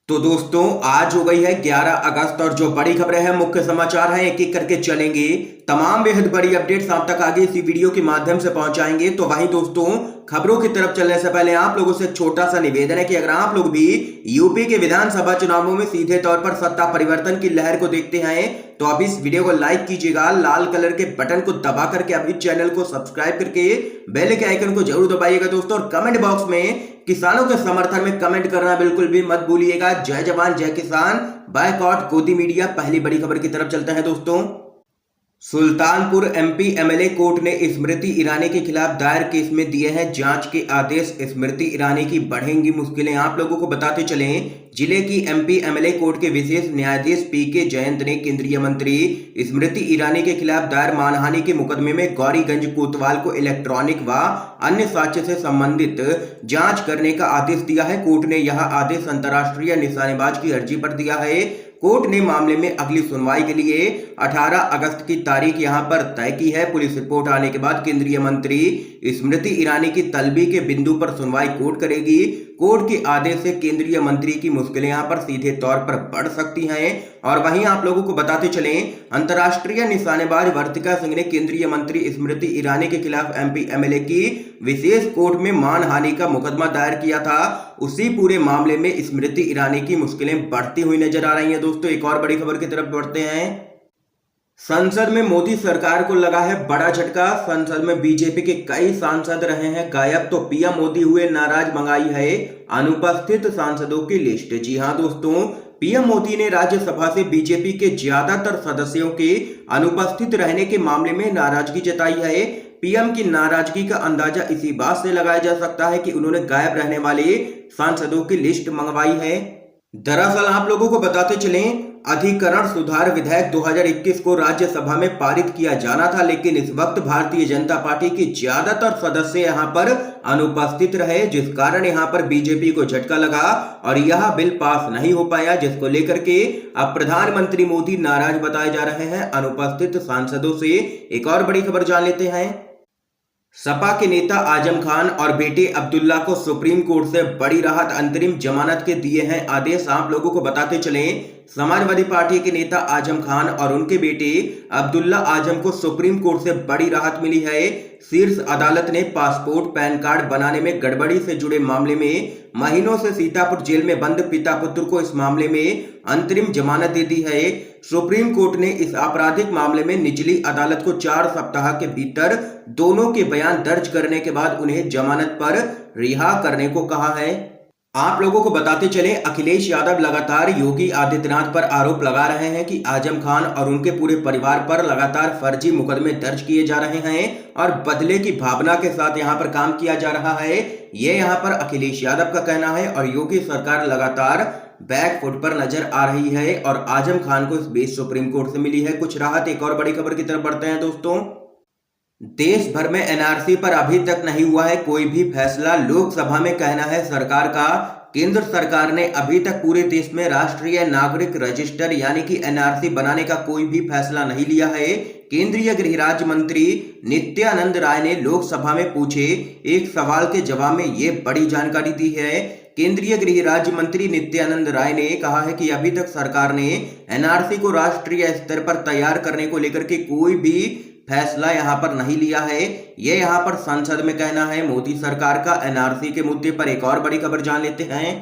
तो दोस्तों आज हो गई है 11 अगस्त और जो बड़ी खबरें हैं मुख्य समाचार हैं एक एक करके चलेंगे। तमाम बेहद बड़ी अपडेट्स आप तक आगे इसी वीडियो के माध्यम से पहुंचाएंगे। तो वहीं दोस्तों खबरों की तरफ चलने से पहले आप लोगों से एक छोटा सा निवेदन है कि अगर आप लोग भी यूपी के विधानसभा चुनावों में सीधे तौर पर सत्ता परिवर्तन की लहर को देखते हैं तो अब इस वीडियो को लाइक कीजिएगा, लाल कलर के बटन को दबा करके अभी चैनल को सब्सक्राइब करके बेल के आइकन को जरूर दबाइएगा दोस्तों। और कमेंट बॉक्स में किसानों के समर्थन में कमेंट करना बिल्कुल भी मत भूलिएगा। जय जवान जय किसान, बायकॉट गोदी मीडिया। पहली बड़ी खबर की तरफ चलते हैं दोस्तों। सुल्तानपुर एमपी एमएलए कोर्ट ने स्मृति ईरानी के खिलाफ दायर केस में दिए हैं जांच के आदेश। स्मृति ईरानी की बढ़ेंगी मुश्किलें, आप लोगों को बताते चलें। जिले की एमपी एमएलए कोर्ट के विशेष न्यायाधीश पीके जयंत ने केंद्रीय मंत्री स्मृति ईरानी के खिलाफ दायर मानहानि के मुकदमे में गौरीगंज कोतवाल को इलेक्ट्रॉनिक व अन्य साक्ष्य से संबंधित जांच करने का आदेश दिया है। कोर्ट ने यह आदेश अंतर्राष्ट्रीय निशानेबाज की अर्जी पर दिया है। कोर्ट ने मामले में अगली सुनवाई के लिए 18 अगस्त की तारीख यहां पर तय की है। पुलिस रिपोर्ट आने के बाद केंद्रीय मंत्री स्मृति ईरानी की तलबी के बिंदु पर सुनवाई कोर्ट करेगी। कोर्ट के आदेश से केंद्रीय मंत्री की मुश्किलें यहां पर सीधे तौर पर बढ़ सकती हैं। और वहीं आप लोगों को बताते चलें, अंतर्राष्ट्रीय निशानेबाज वर्तिका सिंह ने केंद्रीय मंत्री स्मृति ईरानी के खिलाफ एमपी एमएलए की विशेष कोर्ट में मानहानि का मुकदमा दायर किया था। उसी पूरे मामले में स्मृति ईरानी की मुश्किलें बढ़ती हुई नजर आ रही हैं दोस्तों। एक और बड़ी खबर की तरफ बढ़ते हैं। संसद में मोदी सरकार को लगा है बड़ा झटका। संसद में बीजेपी के कई सांसद रहे हैं गायब, तो पीएम मोदी हुए नाराज, मंगाई है अनुपस्थित सांसदों की लिस्ट। जी हां दोस्तों, पीएम मोदी ने राज्यसभा से बीजेपी के ज्यादातर सदस्यों के अनुपस्थित रहने के मामले में नाराजगी जताई है। पीएम की नाराजगी का अंदाजा इसी बात से लगाया जा सकता है कि उन्होंने गायब रहने वाले सांसदों की लिस्ट मंगवाई है। दरअसल आप लोगों को बताते चलें, अधिकरण सुधार विधेयक 2021 को राज्यसभा में पारित किया जाना था, लेकिन इस वक्त भारतीय जनता पार्टी के ज्यादातर सदस्य यहां पर अनुपस्थित रहे, जिस कारण यहां पर बीजेपी को झटका लगा और यह बिल पास नहीं हो पाया, जिसको लेकर के अब प्रधानमंत्री मोदी नाराज बताए जा रहे हैं अनुपस्थित सांसदों से। एक और बड़ी खबर जान लेते हैं। सपा के नेता आजम खान और बेटे अब्दुल्ला को सुप्रीम कोर्ट से बड़ी राहत, अंतरिम जमानत के दिए हैं आदेश। आप लोगों को बताते चलें, समाजवादी पार्टी के नेता आजम खान और उनके बेटे अब्दुल्ला आजम को सुप्रीम कोर्ट से बड़ी राहत मिली है। शीर्ष अदालत ने पासपोर्ट पैन कार्ड बनाने में गड़बड़ी से जुड़े मामले में महीनों से सीतापुर जेल में बंद पिता पुत्र को इस मामले में अंतरिम जमानत दे दी है। सुप्रीम कोर्ट ने इस आपराधिक मामले में निचली अदालत को 4 सप्ताह के भीतर दोनों के बयान दर्ज करने के बाद उन्हें जमानत पर रिहा करने को कहा है। आप लोगों को बताते चले, अखिलेश यादव लगातार योगी आदित्यनाथ पर आरोप लगा रहे हैं कि आजम खान और उनके पूरे परिवार पर लगातार फर्जी मुकदमे दर्ज किए जा रहे हैं और बदले की भावना के साथ यहां पर काम किया जा रहा है। ये यहां पर अखिलेश यादव का कहना है और योगी सरकार लगातार बैक फुट पर नजर आ रही है और आजम खान को इस बीच सुप्रीम कोर्ट से मिली है कुछ राहत। एक और बड़ी खबर की तरफ बढ़ते हैं दोस्तों। देश भर में एनआरसी पर अभी तक नहीं हुआ है कोई भी फैसला, लोकसभा में कहना है सरकार का। केंद्र सरकार ने अभी तक पूरे देश में राष्ट्रीय नागरिक रजिस्टर यानी कि एनआरसी बनाने का कोई भी फैसला नहीं लिया है। केंद्रीय गृह राज्य मंत्री नित्यानंद राय ने लोकसभा में पूछे एक सवाल के जवाब में ये बड़ी जानकारी दी है। केंद्रीय गृह राज्य मंत्री नित्यानंद राय ने कहा है कि अभी तक सरकार ने एनआरसी को राष्ट्रीय स्तर पर तैयार करने को लेकर के कोई भी फैसला यहां पर नहीं लिया है। ये यहां पर संसद में कहना है मोदी सरकार का एनआरसी के मुद्दे पर। एक और बड़ी खबर जान लेते हैं।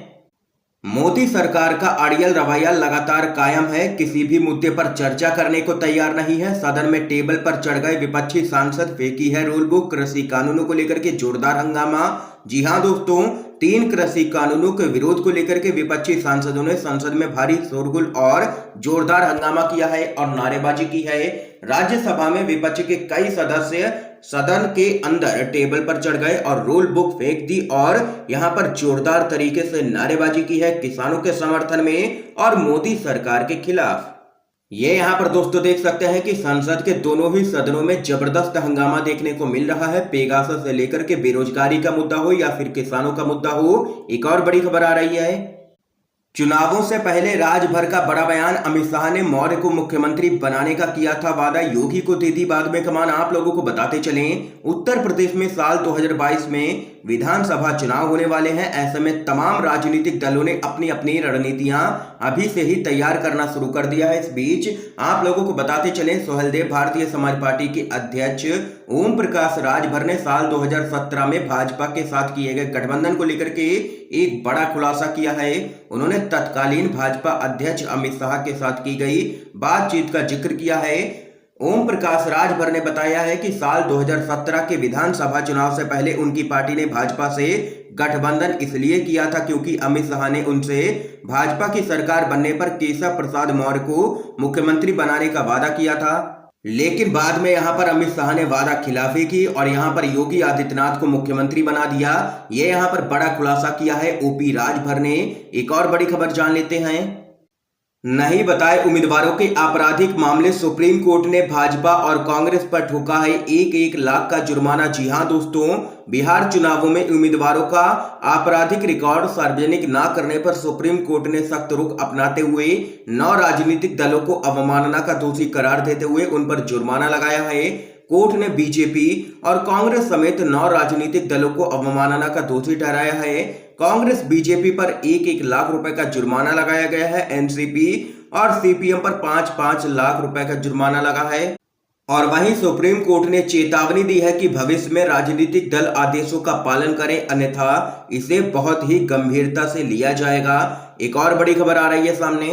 मोदी सरकार का अड़ियल रवैया लगातार कायम है, किसी भी मुद्दे पर चर्चा करने को तैयार नहीं है। सदन में टेबल पर चढ़ गए विपक्षी सांसद, फेंकी है रूल बुक। कृषि कानूनों को लेकर के जोरदार हंगामा। जी हां दोस्तों, 3 कृषि कानूनों के विरोध को लेकर के विपक्षी सांसदों ने संसद में भारी शोरगुल और जोरदार हंगामा किया है और नारेबाजी की है। राज्यसभा में विपक्ष के कई सदस्य सदन के अंदर टेबल पर चढ़ गए और रोल बुक फेंक दी और यहां पर जोरदार तरीके से नारेबाजी की है किसानों के समर्थन में और मोदी सरकार के खिलाफ। ये यहां पर दोस्तों देख सकते हैं कि संसद के दोनों ही सदनों में जबरदस्त हंगामा देखने को मिल रहा है। पेगासस से लेकर के बेरोजगारी का मुद्दा हो या फिर किसानों का मुद्दा हो। एक और बड़ी खबर आ रही है। चुनावों से पहले राजभर का बड़ा बयान, अमित शाह ने मौर्य को मुख्यमंत्री बनाने का किया था वादा, योगी को दे दी बाद में कमान। आप लोगों को बताते चलें, उत्तर प्रदेश में साल 2022 में विधानसभा चुनाव होने वाले हैं। ऐसे में तमाम राजनीतिक दलों ने अपनी अपनी रणनीतियां अभी से ही तैयार करना शुरू कर दिया है। इस बीच आप लोगों को बताते चले, सोहेलदेव भारतीय समाज पार्टी के अध्यक्ष ओम प्रकाश राजभर ने साल 2017 में भाजपा के साथ किए गए गठबंधन को लेकर के एक बड़ा खुलासा किया है। उन्होंने तत्कालीन भाजपा अध्यक्ष अमित शाह के साथ की गई बातचीत का जिक्र किया है। ओम प्रकाश राजभर ने बताया है कि साल 2017 के विधानसभा चुनाव से पहले उनकी पार्टी ने भाजपा से गठबंधन इसलिए किया था क्योंकि अमित शाह ने उनसे भाजपा की सरकार बनने पर केशव प्रसाद मौर्य को मुख्यमंत्री बनाने का वादा किया था। लेकिन बाद में यहां पर अमित शाह ने वादा खिलाफी की और यहां पर योगी आदित्यनाथ को मुख्यमंत्री बना दिया। ये यहां पर बड़ा खुलासा किया है ओपी राजभर ने। एक और बड़ी खबर जान लेते हैं। नहीं बताए उम्मीदवारों के आपराधिक मामले, सुप्रीम कोर्ट ने भाजपा और कांग्रेस पर ठोका है 1-1 लाख का जुर्माना। जी हां दोस्तों, बिहार चुनावों में उम्मीदवारों का आपराधिक रिकॉर्ड सार्वजनिक ना करने पर सुप्रीम कोर्ट ने सख्त रुख अपनाते हुए 9 राजनीतिक दलों को अवमानना का दोषी करार देते हुए उन पर जुर्माना लगाया है। कोर्ट ने बीजेपी और कांग्रेस समेत 9 राजनीतिक दलों को अवमानना का दोषी ठहराया है। कांग्रेस बीजेपी पर 1-1 लाख रुपए का जुर्माना लगाया गया है। एनसीपी और सीपीएम पर 5-5 लाख रुपए का जुर्माना लगा है। और वहीं सुप्रीम कोर्ट ने चेतावनी दी है कि भविष्य में राजनीतिक दल आदेशों का पालन करें, अन्यथा इसे बहुत ही गंभीरता से लिया जाएगा। एक और बड़ी खबर आ रही है सामने।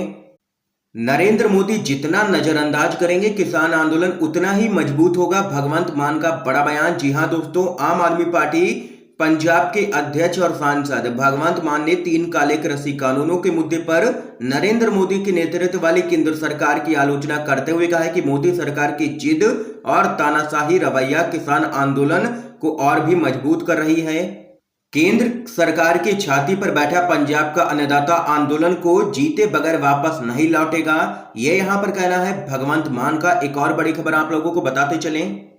नरेंद्र मोदी जितना नजरअंदाज करेंगे किसान आंदोलन उतना ही मजबूत होगा, भगवंत मान का बड़ा बयान। जी हां दोस्तों, आम आदमी पार्टी पंजाब के अध्यक्ष और सांसद भगवंत मान ने 3 काले कृषि कानूनों के मुद्दे पर नरेंद्र मोदी के नेतृत्व वाली केंद्र सरकार की आलोचना करते हुए कहा है कि मोदी सरकार की जिद और तानाशाही रवैया किसान आंदोलन को और भी मजबूत कर रही है। केंद्र सरकार की छाती पर बैठा पंजाब का अन्नदाता आंदोलन को जीते बगैर वापस नहीं लौटेगा, ये यहां पर कहना है भगवंत मान का। एक और बड़ी खबर आप लोगों को बताते चलें।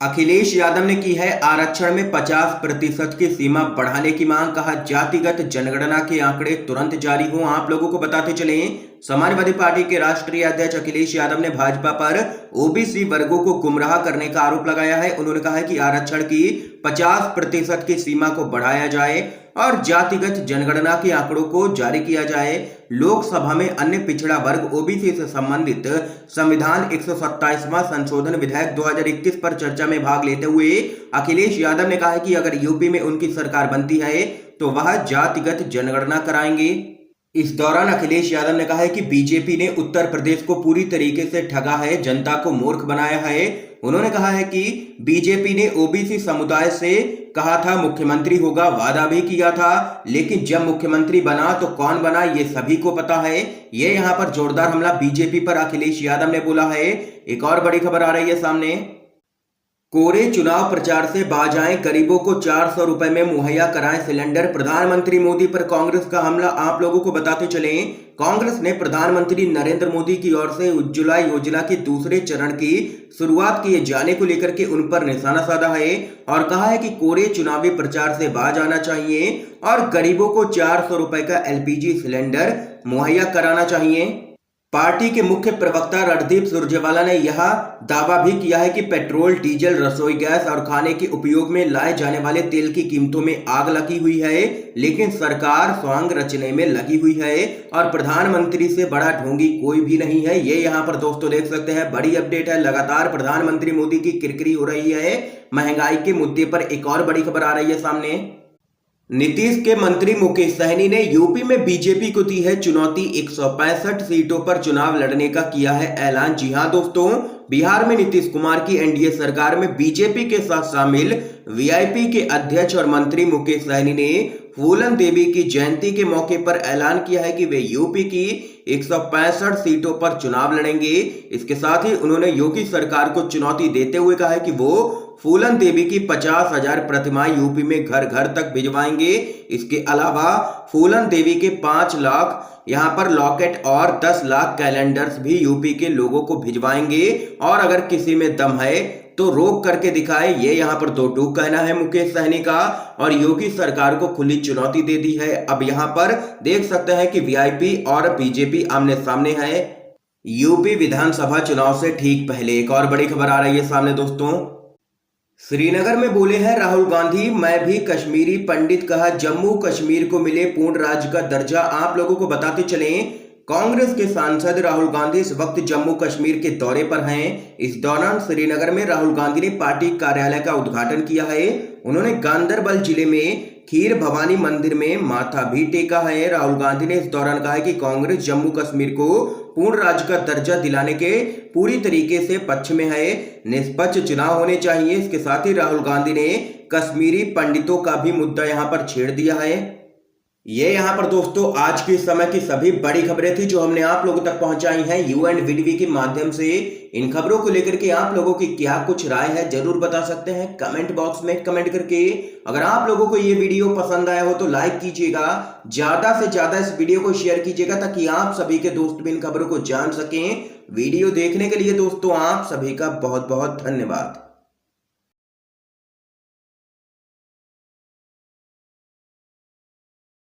अखिलेश यादव ने की है आरक्षण में 50% की सीमा बढ़ाने की मांग। कहा जातिगत जनगणना के आंकड़े तुरंत जारी हो। आप लोगों को बताते चलें, समाजवादी पार्टी के राष्ट्रीय अध्यक्ष अखिलेश यादव ने भाजपा पर ओबीसी वर्गों को गुमराह करने का आरोप लगाया है। उन्होंने कहा है कि आरक्षण की 50% की सीमा को बढ़ाया जाए और जातिगत जनगणना के आंकड़ों को जारी किया जाए। लोकसभा में अन्य पिछड़ा वर्ग ओबीसी से संबंधित संविधान 127वां संशोधन विधेयक 2021 पर चर्चा में भाग लेते हुए अखिलेश यादव ने कहा है कि अगर यूपी में उनकी सरकार बनती है तो वह जातिगत जनगणना कराएंगे। इस दौरान अखिलेश यादव ने कहा है कि बीजेपी ने उत्तर प्रदेश को पूरी तरीके से ठगा है, जनता को मूर्ख बनाया है। उन्होंने कहा है कि बीजेपी ने ओबीसी समुदाय से कहा था मुख्यमंत्री होगा, वादा भी किया था, लेकिन जब मुख्यमंत्री बना तो कौन बना ये सभी को पता है। ये यहां पर जोरदार हमला बीजेपी पर अखिलेश यादव ने बोला है। एक और बड़ी खबर आ रही है सामने। कोरे चुनाव प्रचार से बाज आए, गरीबों को 400 रुपए में मुहैया कराएं सिलेंडर। प्रधानमंत्री मोदी पर कांग्रेस का हमला। आप लोगों को बताते चलें, कांग्रेस ने प्रधानमंत्री नरेंद्र मोदी की ओर से उज्ज्वला योजना के दूसरे चरण की शुरुआत किए जाने को लेकर के उन पर निशाना साधा है और कहा है कि कोरे चुनावी प्रचार से बाज आना चाहिए और गरीबों को 400 रुपए का एलपीजी सिलेंडर मुहैया कराना चाहिए। पार्टी के मुख्य प्रवक्ता रणदीप सुरजेवाला ने यह दावा भी किया है कि पेट्रोल, डीजल, रसोई गैस और खाने के उपयोग में लाए जाने वाले तेल की कीमतों में आग लगी हुई है, लेकिन सरकार स्वांग रचने में लगी हुई है और प्रधानमंत्री से बड़ा ढोंगी कोई भी नहीं है। ये यहाँ पर दोस्तों देख सकते हैं, बड़ी अपडेट है। लगातार प्रधानमंत्री मोदी की किरकिरी हो रही है महंगाई के मुद्दे पर। एक और बड़ी खबर आ रही है सामने। नीतीश के मंत्री मुकेश सहनी ने यूपी में बीजेपी को दी है चुनौती, 165 सीटों पर चुनाव लड़ने का किया है ऐलान। जी हां दोस्तों, बिहार में नीतीश कुमार की एनडीए सरकार में बीजेपी के साथ शामिल वीआईपी के अध्यक्ष और मंत्री मुकेश सहनी ने फूलन देवी की जयंती के मौके पर ऐलान किया है कि वे यूपी की 165 सीटों पर चुनाव लड़ेंगे। इसके साथ ही उन्होंने योगी सरकार को चुनौती देते हुए कहा है कि वो फूलन देवी की 50,000 प्रतिमाएं यूपी में घर घर तक भिजवाएंगे। इसके अलावा फूलन देवी के 5 लाख यहां पर लॉकेट और 10 लाख कैलेंडर्स भी यूपी के लोगों को भिजवाएंगे और अगर किसी में दम है तो रोक करके दिखाए। ये यहां पर दो टूक कहना है मुकेश सहनी का और योगी सरकार को खुली चुनौती दे दी है। अब यहां पर देख सकते हैं कि वीआईपी और बीजेपी आमने सामने है यूपी विधानसभा चुनाव से ठीक पहले। एक और बड़ी खबर आ रही है सामने दोस्तों। श्रीनगर में बोले हैं राहुल गांधी, मैं भी कश्मीरी पंडित, कहा जम्मू कश्मीर को मिले पूर्ण राज्य का दर्जा। आप लोगों को बताते चलें, कांग्रेस के सांसद राहुल गांधी इस वक्त जम्मू कश्मीर के दौरे पर हैं। इस दौरान श्रीनगर में राहुल गांधी ने पार्टी कार्यालय का उद्घाटन किया है। उन्होंने गांदरबल जिले में खीर भवानी मंदिर में माथा भी टेका है। राहुल गांधी ने इस दौरान कहा है कि कांग्रेस जम्मू कश्मीर को पूर्ण राज्य का दर्जा दिलाने के पूरी तरीके से पक्ष में है। निष्पक्ष चुनाव होने चाहिए। इसके साथ ही राहुल गांधी ने कश्मीरी पंडितों का भी मुद्दा यहां पर छेड़ दिया है। ये यहाँ पर दोस्तों आज के समय की सभी बड़ी खबरें थी जो हमने आप लोगों तक पहुंचाई हैं UNVTV के माध्यम से। इन खबरों को लेकर के आप लोगों की क्या कुछ राय है जरूर बता सकते हैं कमेंट बॉक्स में कमेंट करके। अगर आप लोगों को ये वीडियो पसंद आया हो तो लाइक कीजिएगा, ज्यादा से ज्यादा इस वीडियो को शेयर कीजिएगा ताकि आप सभी के दोस्त भी इन खबरों को जान सकें। वीडियो देखने के लिए दोस्तों आप सभी का बहुत बहुत धन्यवाद।